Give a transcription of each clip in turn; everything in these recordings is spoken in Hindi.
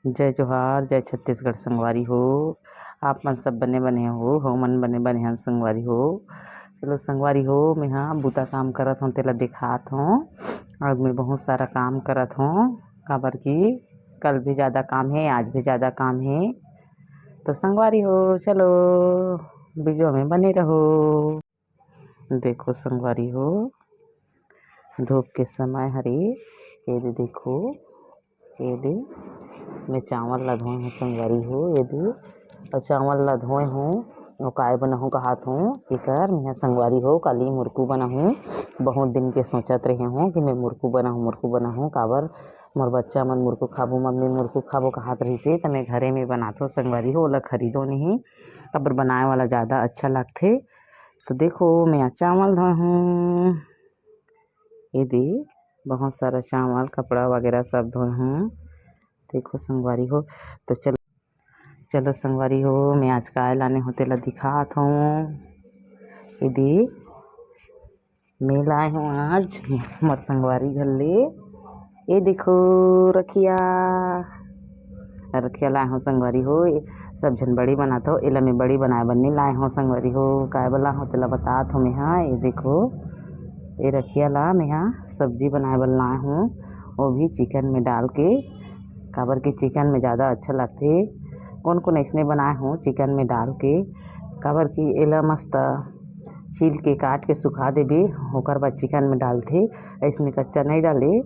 जय जोहार, जय छत्तीसगढ़ संगवारी हो। आप मन सब बने बने हो, हमन बने बने हन संगवारी हो। चलो संगवारी हो, मेंहा बूता काम करत हूँ तेला दिखात हूँ। आज मैं बहुत सारा काम करत हूँ, काबर की कल भी ज़्यादा काम है, आज भी ज़्यादा काम है। तो संगवारी हो चलो वीडियो में बने रहो। देखो संगवारी हो, धूप के समय हरे ये दे देखो, ये दे मैं चावल ला धोए हूँ संगवारी हो। ये दे और चावल ला धोए हूँ और काय बनाहूँ कहात हूँ एकर मैं संगवारी हो काली मुरकू बनाहूँ। बहुत दिन के सोचत रहे हूँ कि मैं मुरकू बनाहूँ काबर मोर बच्चा मन मुरकू खाबो, मम्मी मुरकू खाबो कहात रहिसे तो मैं घरे में बनाथो संगवारी हो। ओला खरीदो नहीं, काबर बनाए वाला ज़्यादा अच्छा लगथे। तो देखो मैं चावल धोए हूँ, ये दे बहुत सारा चावल कपड़ा वगैरह सब धोए हूँ। देखो संगवारी हो, तो चलो संगवारी हो, मैं आज काय लाने हो तेला दिखात हूँ। ये दे मैं लाए हूँ आज मोर संगवारी घर ले, ये देखो रखिया लाए हूँ संगवारी हो। सब झन बड़ी बनात हो, एला मैं बड़ी बनाए बर नहीं लाए हूँ संगवारी हो। काय बर लाए हूँ तेला बतात हूँ मेंहा। ये देखो ये रखिया ला मेंहा सब्जी बनाए बर लाए हूँ, वो भी चिकन में डाल के, काबर के चिकन में ज़्यादा अच्छा लगथे। कौन कौन ऐसने बनाए हूँ चिकन में डाल के, काबर की एला मस्त छील के काट के सुखा देबे, ओकर बाद चिकन में डालथे। ऐसने कच्चा नहीं डाले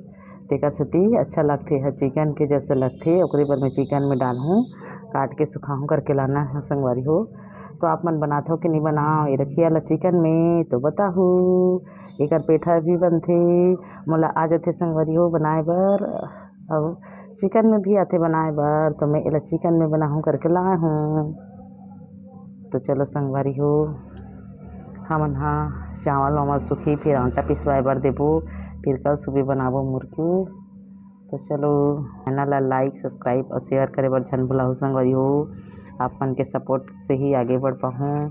तेकर सेती अच्छा लगथे, हर चिकन के जैसे लगथे। ओकरे बर मैं चिकन में डालहूँ, काट के सुखाहूँ करके लाना है संगवारी हो। तो आप मन बनात हो कि नहीं बनाओ ये रखिया ला चिकन में, तो बताहू एकर पेठा भी बनथे। मोला आ जाथे संगवारी हो बनाए बर, और चिकन में भी आथे बनाए बर, तो मैं एला चिकन में बनाहूँ करके लाए हूँ। तो चलो संगवारी हो, हमन हा चावल वावल सुखी फिर आटा पिसवाए बर देबो, फिर कल सुबह बनाबो मुरकू। तो चलो चैनल ला लाइक सब्सक्राइब और शेयर करे बर झन भुलाहू संगवारी हो। आप मन के सपोर्ट से ही आगे बढ़ पाऊँ,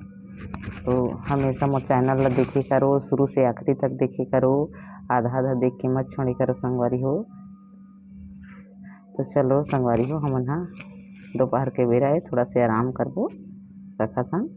तो हमेशा मोर चैनल ला देखे करो, शुरू से आखिरी तक देखे करो, आधा आधा देख के मत छोड़े करो संगवारी हो। तो चलो संगवारी हो, हमन हा दोपहर के बेरा है, थोड़ा से आराम करबो रखत हन।